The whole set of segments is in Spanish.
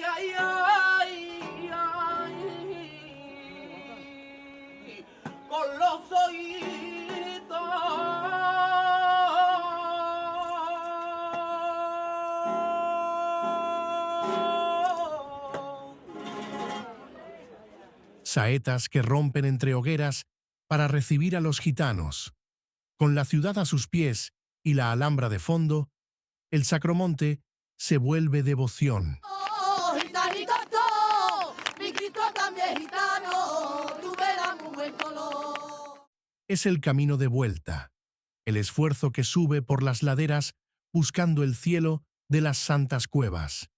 ay, ay, ay, ay, con los oídos. Saetas que rompen entre hogueras para recibir a los gitanos. Con la ciudad a sus pies y la Alhambra de fondo, el Sacromonte se vuelve devoción. Oh, gitanito tú, mi Cristo también gitano, tú verás muy buen color. Es el camino de vuelta, el esfuerzo que sube por las laderas buscando el cielo de las santas cuevas.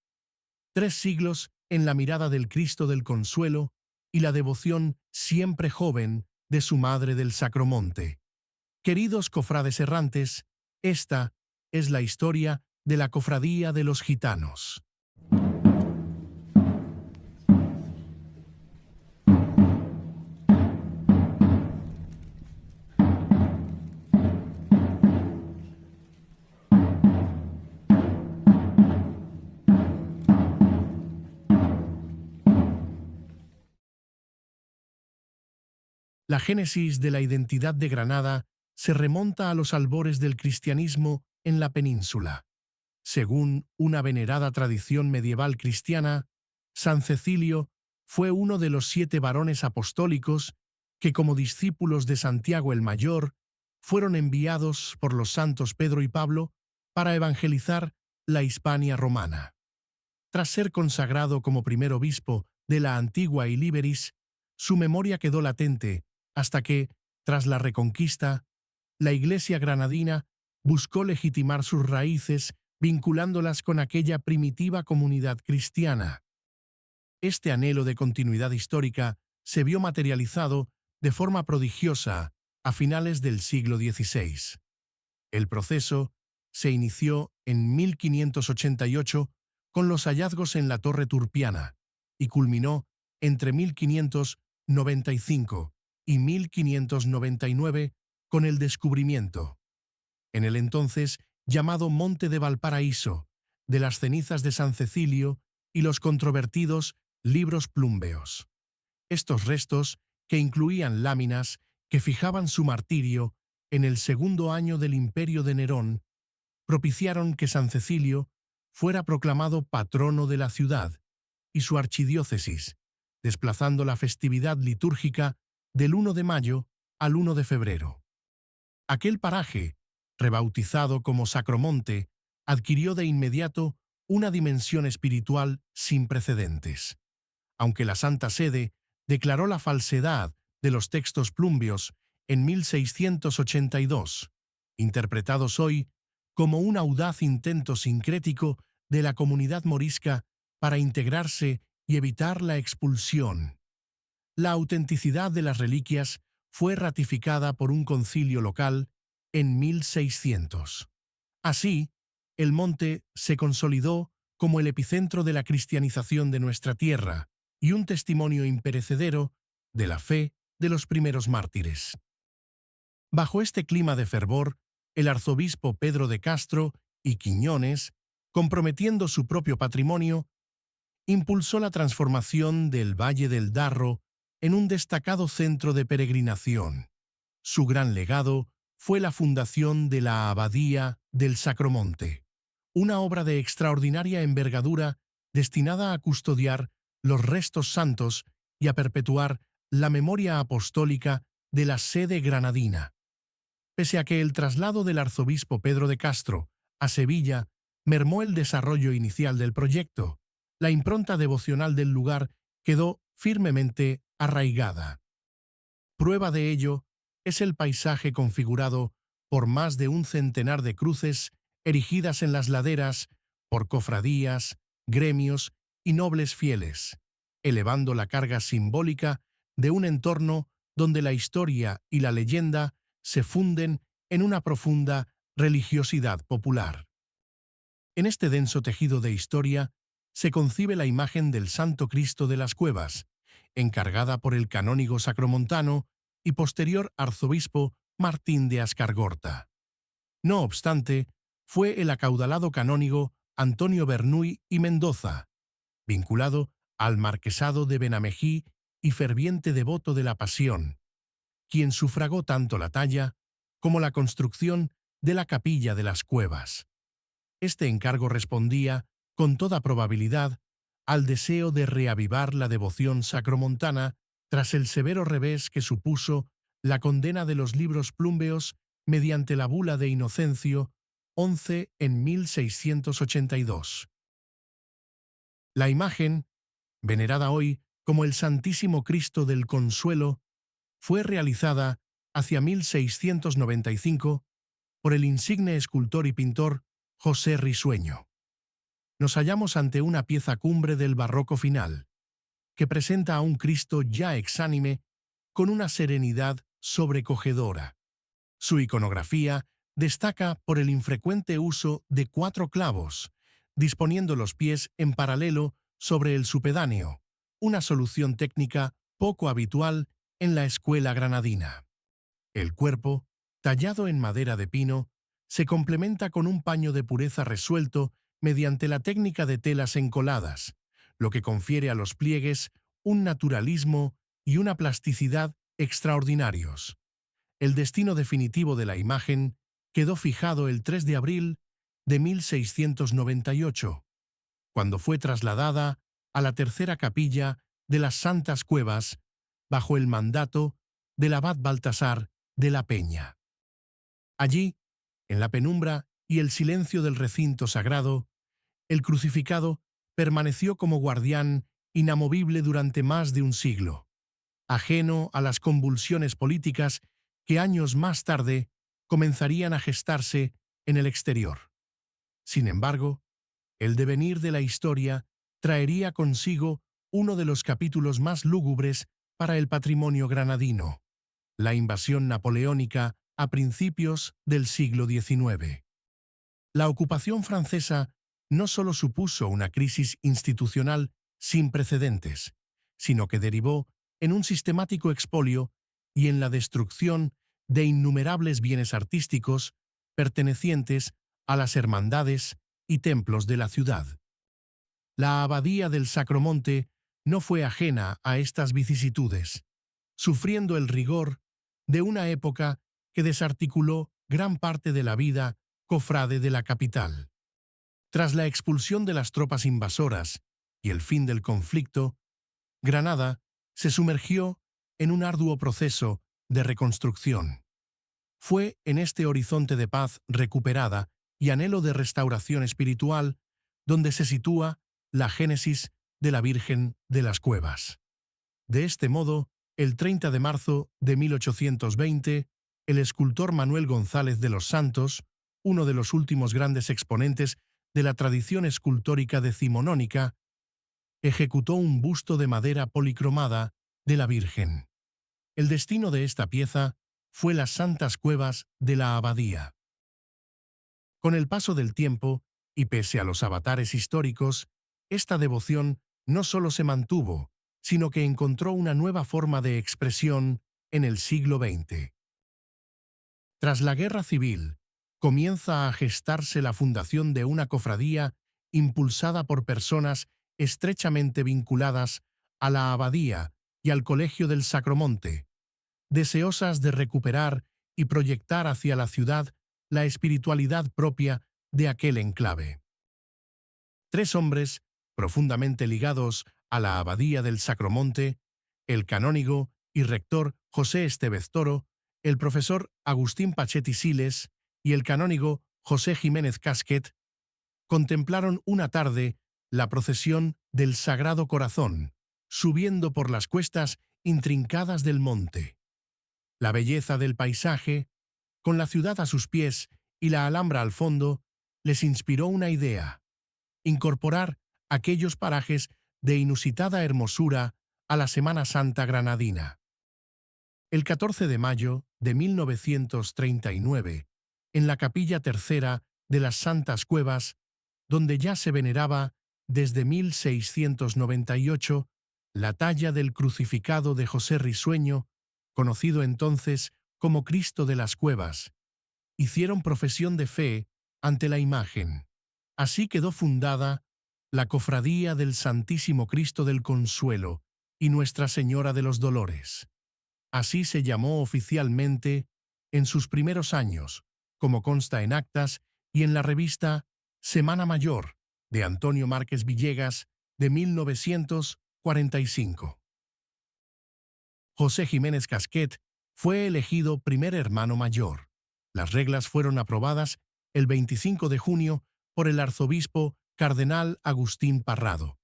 3 siglos en la mirada del Cristo del Consuelo y la devoción siempre joven de su Madre del Sacromonte. Queridos cofrades errantes, esta es la historia de la Cofradía de los Gitanos. La génesis de la identidad de Granada se remonta a los albores del cristianismo en la península. Según una venerada tradición medieval cristiana, San Cecilio fue uno de los 7 varones apostólicos que, como discípulos de Santiago el Mayor, fueron enviados por los santos Pedro y Pablo para evangelizar la Hispania romana. Tras ser consagrado como primer obispo de la antigua Ilíberis, su memoria quedó latente hasta que, tras la Reconquista, la Iglesia granadina buscó legitimar sus raíces vinculándolas con aquella primitiva comunidad cristiana. Este anhelo de continuidad histórica se vio materializado de forma prodigiosa a finales del siglo XVI. El proceso se inició en 1588 con los hallazgos en la Torre Turpiana y culminó entre 1595 y 1599 con el descubrimiento, en el entonces llamado Monte de Valparaíso, de las cenizas de San Cecilio y los controvertidos libros plúmbeos. Estos restos, que incluían láminas que fijaban su martirio en el segundo año del imperio de Nerón, propiciaron que San Cecilio fuera proclamado patrono de la ciudad y su archidiócesis, desplazando la festividad litúrgica del 1 de mayo al 1 de febrero. Aquel paraje, rebautizado como Sacromonte, adquirió de inmediato una dimensión espiritual sin precedentes. Aunque la Santa Sede declaró la falsedad de los textos plumbios en 1682, interpretados hoy como un audaz intento sincrético de la comunidad morisca para integrarse y evitar la expulsión. La autenticidad de las reliquias fue ratificada por un concilio local en 1600. Así, el monte se consolidó como el epicentro de la cristianización de nuestra tierra y un testimonio imperecedero de la fe de los primeros mártires. Bajo este clima de fervor, el arzobispo Pedro de Castro y Quiñones, comprometiendo su propio patrimonio, impulsó la transformación del Valle del Darro en un destacado centro de peregrinación. Su gran legado fue la fundación de la Abadía del Sacromonte, una obra de extraordinaria envergadura destinada a custodiar los restos santos y a perpetuar la memoria apostólica de la sede granadina. Pese a que el traslado del arzobispo Pedro de Castro a Sevilla mermó el desarrollo inicial del proyecto, la impronta devocional del lugar quedó firmemente arraigada. Prueba de ello es el paisaje configurado por más de un centenar de cruces erigidas en las laderas por cofradías, gremios y nobles fieles, elevando la carga simbólica de un entorno donde la historia y la leyenda se funden en una profunda religiosidad popular. En este denso tejido de historia se concibe la imagen del Santo Cristo de las Cuevas, encargada por el canónigo sacromontano y posterior arzobispo Martín de Ascargorta. No obstante, fue el acaudalado canónigo Antonio Bernuy y Mendoza vinculado al marquesado de Benamejí y ferviente devoto de la Pasión, quien sufragó tanto la talla como la construcción de la capilla de las Cuevas. Este encargo respondía, con toda probabilidad, al deseo de reavivar la devoción sacromontana tras el severo revés que supuso la condena de los libros plúmbeos mediante la bula de Inocencio XI en 1682. La imagen, venerada hoy como el Santísimo Cristo del Consuelo, fue realizada hacia 1695 por el insigne escultor y pintor José Risueño. Nos hallamos ante una pieza cumbre del barroco final, que presenta a un Cristo ya exánime con una serenidad sobrecogedora. Su iconografía destaca por el infrecuente uso de 4 clavos, disponiendo los pies en paralelo sobre el supedáneo, una solución técnica poco habitual en la escuela granadina. El cuerpo, tallado en madera de pino, se complementa con un paño de pureza resuelto mediante la técnica de telas encoladas, lo que confiere a los pliegues un naturalismo y una plasticidad extraordinarios. El destino definitivo de la imagen quedó fijado el 3 de abril de 1698, cuando fue trasladada a la tercera capilla de las Santas Cuevas bajo el mandato del abad Baltasar de la Peña. Allí, en la penumbra y el silencio del recinto sagrado, el crucificado permaneció como guardián inamovible durante más de un siglo, ajeno a las convulsiones políticas que años más tarde comenzarían a gestarse en el exterior. Sin embargo, el devenir de la historia traería consigo uno de los capítulos más lúgubres para el patrimonio granadino: la invasión napoleónica a principios del siglo XIX. La ocupación francesa no solo supuso una crisis institucional sin precedentes, sino que derivó en un sistemático expolio y en la destrucción de innumerables bienes artísticos pertenecientes a las hermandades y templos de la ciudad. La abadía del Sacromonte no fue ajena a estas vicisitudes, sufriendo el rigor de una época que desarticuló gran parte de la vida cofrade de la capital. Tras la expulsión de las tropas invasoras y el fin del conflicto, Granada se sumergió en un arduo proceso de reconstrucción. Fue en este horizonte de paz recuperada y anhelo de restauración espiritual donde se sitúa la génesis de la Virgen de las Cuevas. De este modo, el 30 de marzo de 1820, el escultor Manuel González de los Santos, uno de los últimos grandes exponentes de la tradición escultórica decimonónica, ejecutó un busto de madera policromada de la Virgen. El destino de esta pieza fue las Santas Cuevas de la Abadía. Con el paso del tiempo, y pese a los avatares históricos, esta devoción no solo se mantuvo, sino que encontró una nueva forma de expresión en el siglo XX. Tras la Guerra Civil, comienza a gestarse la fundación de una cofradía impulsada por personas estrechamente vinculadas a la abadía y al Colegio del Sacromonte, deseosas de recuperar y proyectar hacia la ciudad la espiritualidad propia de aquel enclave. 3 hombres, profundamente ligados a la abadía del Sacromonte, el canónigo y rector José Estevez Toro, el profesor Agustín Pachetti Siles y el canónigo José Jiménez Casquet, contemplaron una tarde la procesión del Sagrado Corazón, subiendo por las cuestas intrincadas del monte. La belleza del paisaje, con la ciudad a sus pies y la Alhambra al fondo, les inspiró una idea: incorporar aquellos parajes de inusitada hermosura a la Semana Santa granadina. El 14 de mayo de 1939, en la capilla tercera de las Santas Cuevas, donde ya se veneraba desde 1698 la talla del crucificado de José Risueño, conocido entonces como Cristo de las Cuevas, hicieron profesión de fe ante la imagen. Así quedó fundada la Cofradía del Santísimo Cristo del Consuelo y Nuestra Señora de los Dolores. Así se llamó oficialmente en sus primeros años, como consta en actas y en la revista Semana Mayor de Antonio Márquez Villegas de 1945. José Jiménez Casquet fue elegido primer hermano mayor. Las reglas fueron aprobadas el 25 de junio por el arzobispo cardenal Agustín Parrado,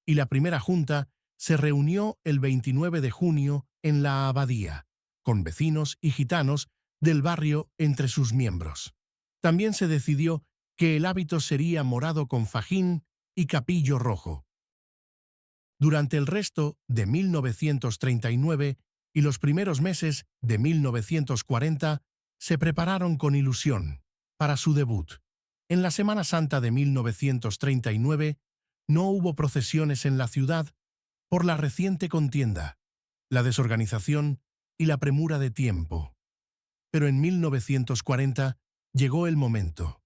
y la primera junta se reunió el 29 de junio en la abadía, con vecinos y gitanos del barrio entre sus miembros. También se decidió que el hábito sería morado con fajín y capillo rojo. Durante el resto de 1939 y los primeros meses de 1940 se prepararon con ilusión para su debut. En la Semana Santa de 1939 no hubo procesiones en la ciudad por la reciente contienda, la desorganización y la premura de tiempo. Pero en 1940 llegó el momento.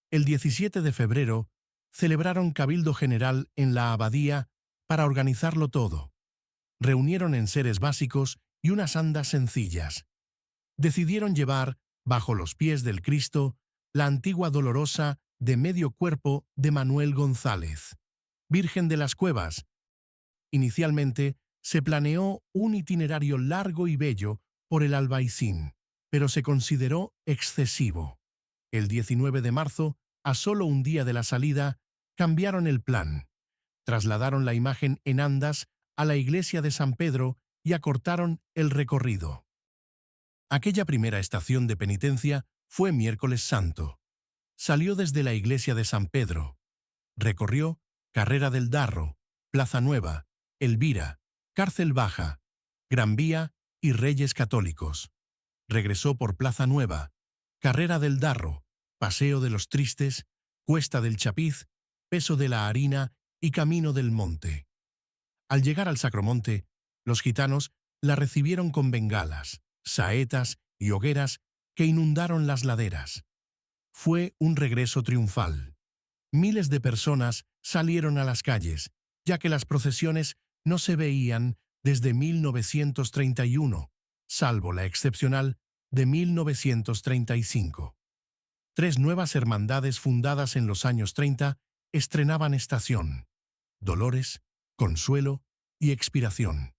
El 17 de febrero celebraron Cabildo General en la abadía para organizarlo todo. Reunieron enseres básicos y unas andas sencillas. Decidieron llevar, bajo los pies del Cristo, la antigua dolorosa de medio cuerpo de Manuel González, Virgen de las Cuevas. Inicialmente se planeó un itinerario largo y bello por el Albaicín, pero se consideró excesivo. El 19 de marzo, a solo un día de la salida, cambiaron el plan. Trasladaron la imagen en andas a la iglesia de San Pedro y acortaron el recorrido. Aquella primera estación de penitencia fue Miércoles Santo. Salió desde la iglesia de San Pedro. Recorrió Carrera del Darro, Plaza Nueva, Elvira, Cárcel Baja, Gran Vía y Reyes Católicos. Regresó por Plaza Nueva, Carrera del Darro, Paseo de los Tristes, Cuesta del Chapiz, Peso de la Harina y Camino del Monte. Al llegar al Sacromonte, los gitanos la recibieron con bengalas, saetas y hogueras que inundaron las laderas. Fue un regreso triunfal. Miles de personas salieron a las calles, ya que las procesiones no se veían desde 1931, salvo la excepcional de 1935. 3 nuevas hermandades fundadas en los años 30 estrenaban estación: Dolores, Consuelo y Expiración.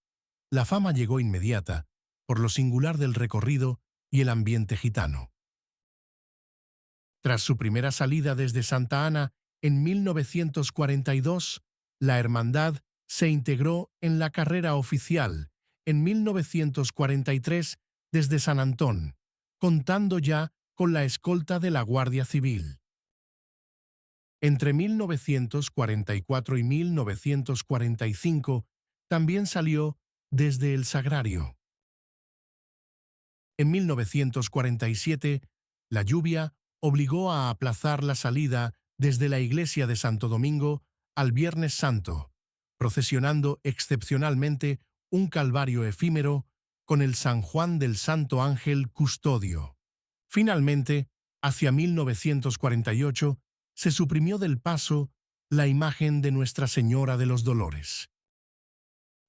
La fama llegó inmediata por lo singular del recorrido y el ambiente gitano. Tras su primera salida desde Santa Ana en 1942, la hermandad se integró en la carrera oficial en 1943 desde San Antón, contando ya con la escolta de la Guardia Civil. Entre 1944 y 1945 también salió desde el Sagrario. En 1947, la lluvia obligó a aplazar la salida desde la iglesia de Santo Domingo al Viernes Santo, procesionando excepcionalmente un calvario efímero con el San Juan del Santo Ángel Custodio. Finalmente, hacia 1948, se suprimió del paso la imagen de Nuestra Señora de los Dolores.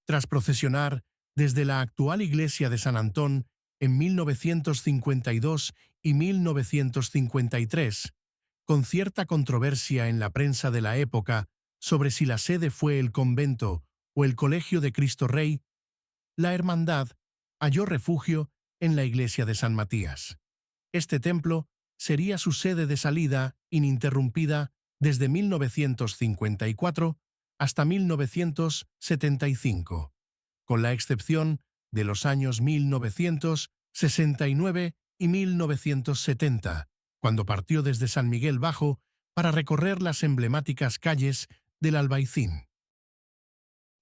Tras procesionar desde la actual iglesia de San Antón en 1952 y 1953, con cierta controversia en la prensa de la época sobre si la sede fue el convento o el Colegio de Cristo Rey, la hermandad halló refugio en la iglesia de San Matías. Este templo sería su sede de salida ininterrumpida desde 1954 hasta 1975, con la excepción de los años 1969 y 1970, cuando partió desde San Miguel Bajo para recorrer las emblemáticas calles del Albaicín.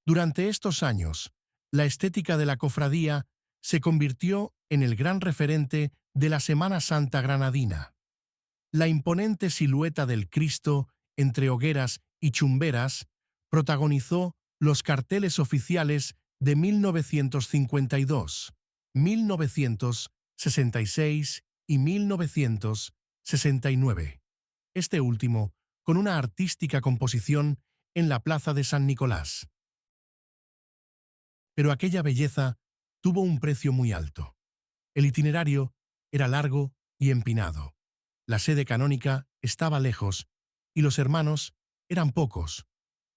Durante estos años, la estética de la cofradía se convirtió en el gran referente de la Semana Santa granadina. La imponente silueta del Cristo entre hogueras y chumberas protagonizó los carteles oficiales de 1952, 1966 y 1969. Este último con una artística composición en la plaza de San Nicolás. Pero aquella belleza tuvo un precio muy alto. El itinerario era largo y empinado. La sede canónica estaba lejos y los hermanos eran pocos,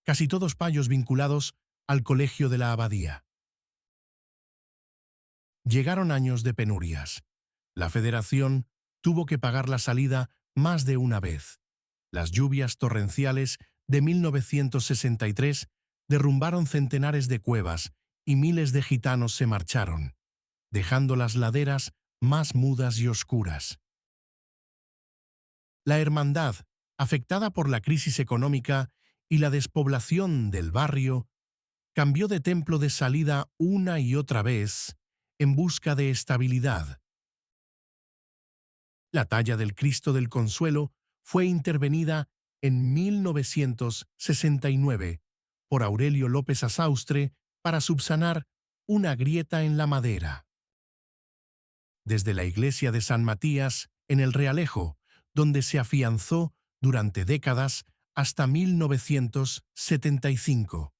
casi todos payos vinculados al colegio de la abadía. Llegaron años de penurias. La Federación tuvo que pagar la salida más de una vez. Las lluvias torrenciales de 1963 derrumbaron centenares de cuevas y miles de gitanos se marcharon, dejando las laderas más mudas y oscuras. La hermandad, afectada por la crisis económica y la despoblación del barrio, cambió de templo de salida una y otra vez en busca de estabilidad. La talla del Cristo del Consuelo fue intervenida en 1969 por Aurelio López Asaustre para subsanar una grieta en la madera. Desde la iglesia de San Matías, en el Realejo, donde se afianzó durante décadas hasta 1975.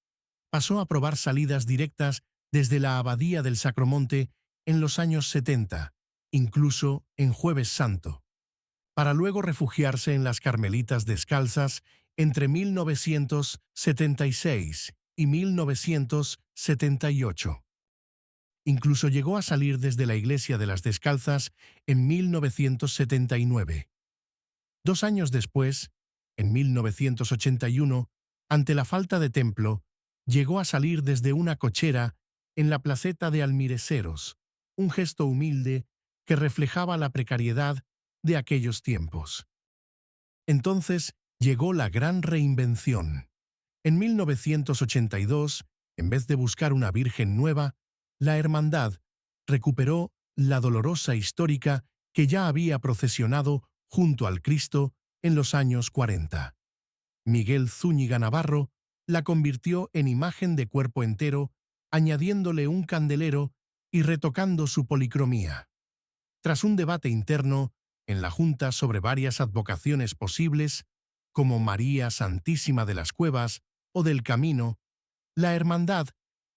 Pasó a probar salidas directas desde la Abadía del Sacromonte en los años 70, incluso en Jueves Santo, para luego refugiarse en las Carmelitas Descalzas entre 1976 y 1978. Incluso llegó a salir desde la Iglesia de las Descalzas en 1979. 2 años después, en 1981, ante la falta de templo, llegó a salir desde una cochera en la placeta de Almireseros, un gesto humilde que reflejaba la precariedad de aquellos tiempos. Entonces llegó la gran reinvención. En 1982, en vez de buscar una Virgen nueva, la hermandad recuperó la dolorosa histórica que ya había procesionado junto al Cristo en los años 40. Miguel Zúñiga Navarro la convirtió en imagen de cuerpo entero, añadiéndole un candelero y retocando su policromía. Tras un debate interno en la Junta sobre varias advocaciones posibles, como María Santísima de las Cuevas o del Camino, la hermandad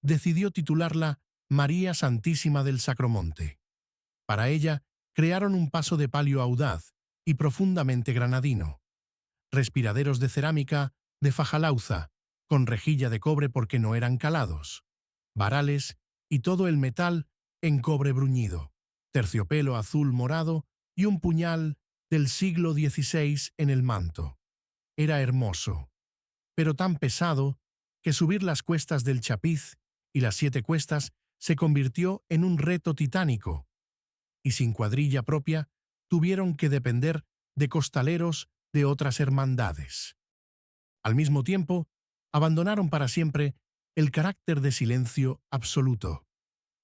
decidió titularla María Santísima del Sacromonte. Para ella, crearon un paso de palio audaz y profundamente granadino, respiraderos de cerámica de fajalauza, con rejilla de cobre porque no eran calados, varales y todo el metal en cobre bruñido, terciopelo azul morado y un puñal del siglo XVI en el manto. Era hermoso, pero tan pesado que subir las cuestas del Chapiz y las 7 cuestas se convirtió en un reto titánico, y sin cuadrilla propia tuvieron que depender de costaleros de otras hermandades. Al mismo tiempo, abandonaron para siempre el carácter de silencio absoluto.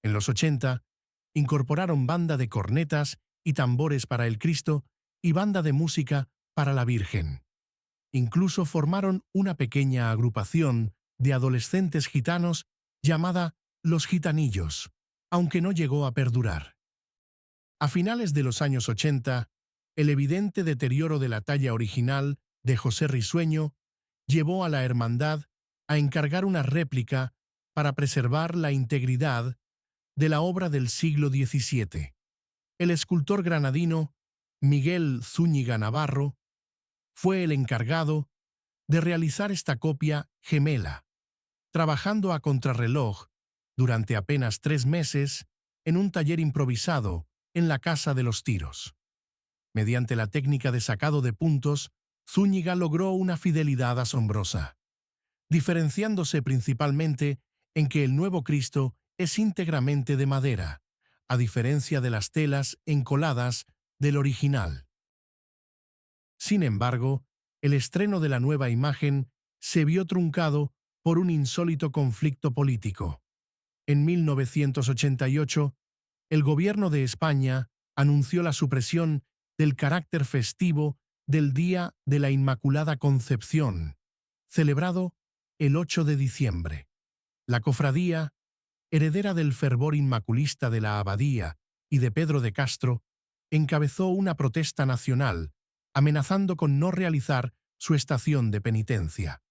En los 80, incorporaron banda de cornetas y tambores para el Cristo y banda de música para la Virgen. Incluso formaron una pequeña agrupación de adolescentes gitanos llamada Los Gitanillos, aunque no llegó a perdurar. A finales de los años 80, el evidente deterioro de la talla original de José Risueño llevó a la hermandad a encargar una réplica para preservar la integridad de la obra del siglo XVII. El escultor granadino Miguel Zúñiga Navarro fue el encargado de realizar esta copia gemela, trabajando a contrarreloj durante apenas 3 meses en un taller improvisado en la Casa de los Tiros. Mediante la técnica de sacado de puntos, Zúñiga logró una fidelidad asombrosa, diferenciándose principalmente en que el nuevo Cristo es íntegramente de madera, a diferencia de las telas encoladas del original. Sin embargo, el estreno de la nueva imagen se vio truncado por un insólito conflicto político. En 1988, el gobierno de España anunció la supresión del carácter festivo del Día de la Inmaculada Concepción, celebrado el 8 de diciembre. La cofradía, heredera del fervor inmaculista de la abadía y de Pedro de Castro, encabezó una protesta nacional, amenazando con no realizar su estación de penitencia.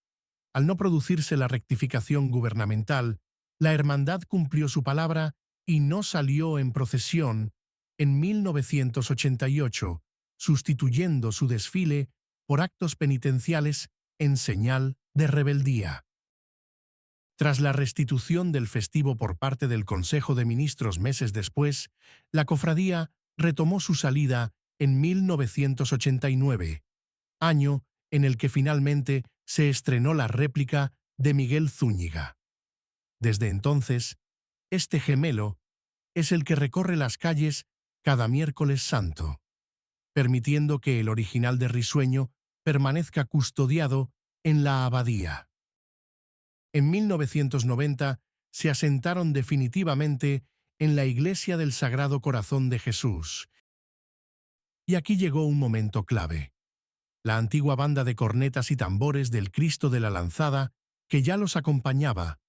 Al no producirse la rectificación gubernamental, la hermandad cumplió su palabra y no salió en procesión en 1988, sustituyendo su desfile por actos penitenciales en señal de rebeldía. Tras la restitución del festivo por parte del Consejo de Ministros meses después, la cofradía retomó su salida en 1989, año en el que finalmente se estrenó la réplica de Miguel Zúñiga. Desde entonces, este gemelo es el que recorre las calles cada miércoles santo, permitiendo que el original de Risueño permanezca custodiado en la abadía. En 1990 se asentaron definitivamente en la iglesia del Sagrado Corazón de Jesús. Y aquí llegó un momento clave. La antigua banda de cornetas y tambores del Cristo de la Lanzada, que ya los acompañaba,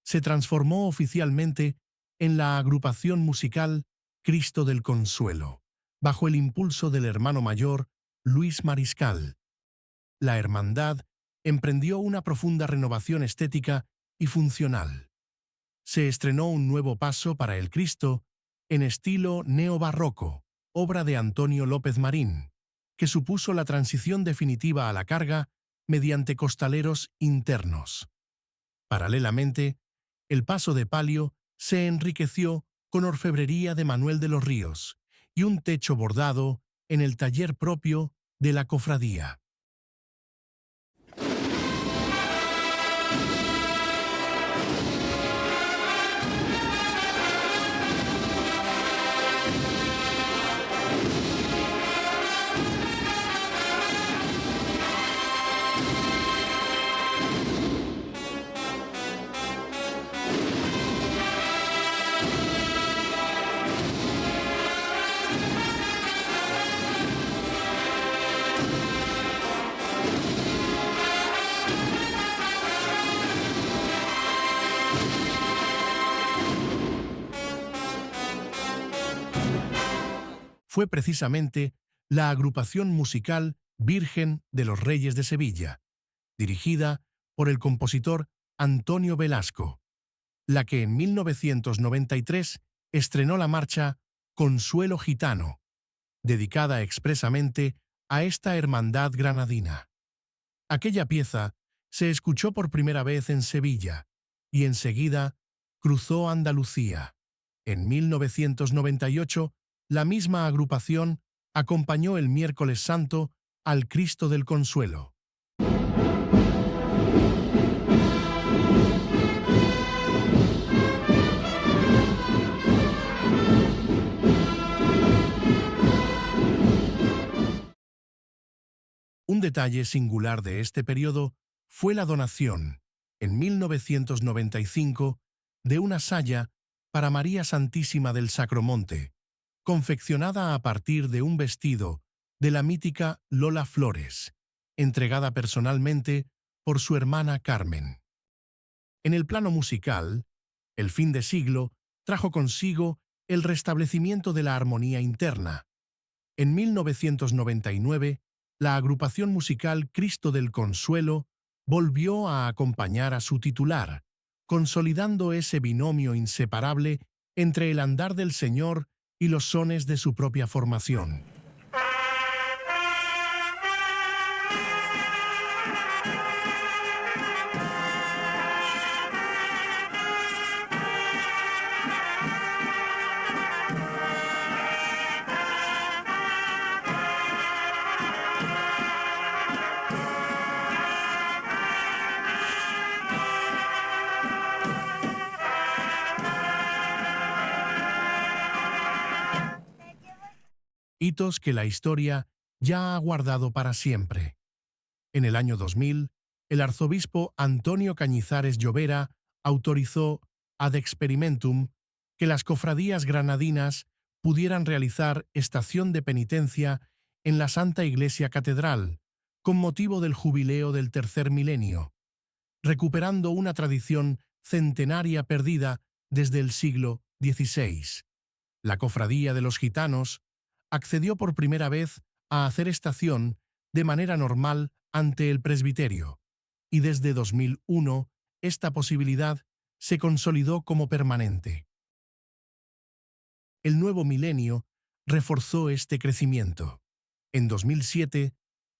se transformó oficialmente en la agrupación musical Cristo del Consuelo, bajo el impulso del hermano mayor Luis Mariscal. La hermandad emprendió una profunda renovación estética y funcional. Se estrenó un nuevo paso para el Cristo en estilo neobarroco, obra de Antonio López Marín, que supuso la transición definitiva a la carga mediante costaleros internos. Paralelamente, el paso de palio se enriqueció con orfebrería de Manuel de los Ríos y un techo bordado en el taller propio de la cofradía. Fue precisamente la agrupación musical Virgen de los Reyes de Sevilla, dirigida por el compositor Antonio Velasco, la que en 1993 estrenó la marcha Consuelo Gitano, dedicada expresamente a esta hermandad granadina. Aquella pieza se escuchó por primera vez en Sevilla y enseguida cruzó Andalucía. En 1998, la misma agrupación acompañó el Miércoles Santo al Cristo del Consuelo. Un detalle singular de este periodo fue la donación, en 1995, de una saya para María Santísima del Sacromonte, confeccionada a partir de un vestido de la mítica Lola Flores, entregada personalmente por su hermana Carmen. En el plano musical, el fin de siglo trajo consigo el restablecimiento de la armonía interna. En 1999, la agrupación musical Cristo del Consuelo volvió a acompañar a su titular, consolidando ese binomio inseparable entre el andar del Señor y los sones de su propia formación. Hitos que la historia ya ha guardado para siempre. En el año 2000, el arzobispo Antonio Cañizares Llovera autorizó ad experimentum que las cofradías granadinas pudieran realizar estación de penitencia en la Santa Iglesia Catedral, con motivo del jubileo del tercer milenio, recuperando una tradición centenaria perdida desde el siglo XVI. La Cofradía de los Gitanos accedió por primera vez a hacer estación de manera normal ante el presbiterio. y desde 2001 esta posibilidad se consolidó como permanente. El nuevo milenio reforzó este crecimiento. En 2007,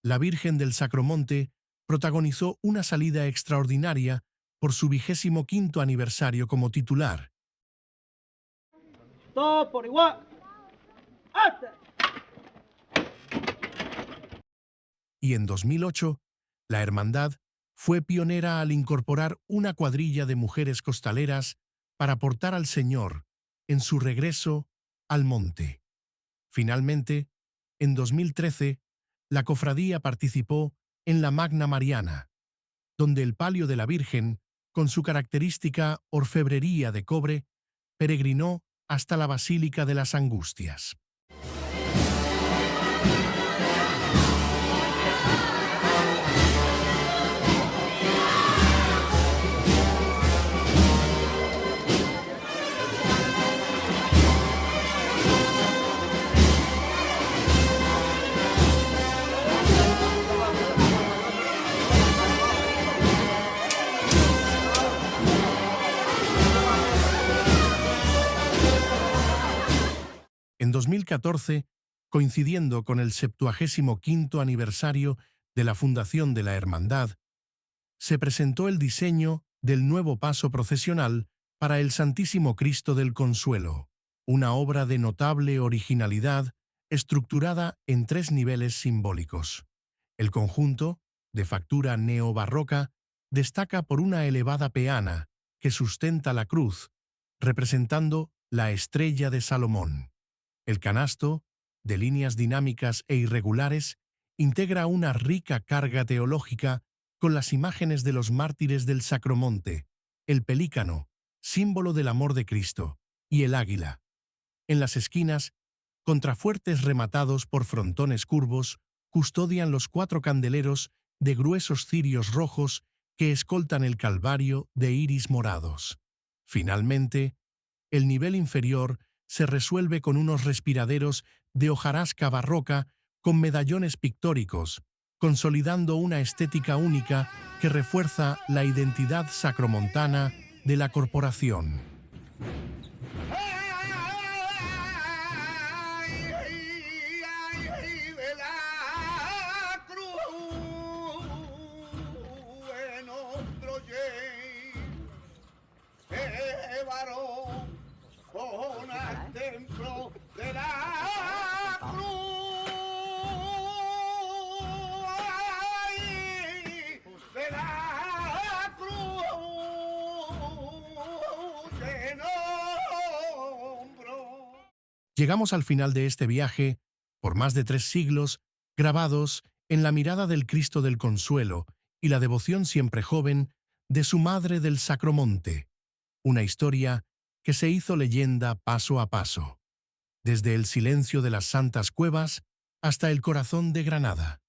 la Virgen del Sacromonte protagonizó una salida extraordinaria por su 25º aniversario como titular. Todo por igual. ¡Hasta! Y en 2008, la hermandad fue pionera al incorporar una cuadrilla de mujeres costaleras para portar al Señor en su regreso al monte. Finalmente, en 2013, la cofradía participó en la Magna Mariana, donde el palio de la Virgen, con su característica orfebrería de cobre, peregrinó hasta la Basílica de las Angustias. En 2014, coincidiendo con el 75º aniversario de la fundación de la Hermandad, se presentó el diseño del nuevo paso procesional para el Santísimo Cristo del Consuelo, una obra de notable originalidad estructurada en 3 niveles simbólicos. El conjunto, de factura neobarroca, destaca por una elevada peana que sustenta la cruz, representando la estrella de Salomón. El canasto, de líneas dinámicas e irregulares, integra una rica carga teológica con las imágenes de los mártires del Sacromonte, el pelícano, símbolo del amor de Cristo, y el águila. En las esquinas, contrafuertes rematados por frontones curvos custodian los 4 candeleros de gruesos cirios rojos que escoltan el Calvario de iris morados. Finalmente, el nivel inferior se resuelve con unos respiraderos de hojarasca barroca con medallones pictóricos, consolidando una estética única que refuerza la identidad sacromontana de la corporación. De la cruz en otro llevaron con al templo de la cruz, de la cruz en hombro. Llegamos al final de este viaje, por más de 3 siglos, grabados en la mirada del Cristo del Consuelo y la devoción siempre joven de su Madre del Sacromonte. Una historia que se hizo leyenda paso a paso, desde el silencio de las santas cuevas hasta el corazón de Granada.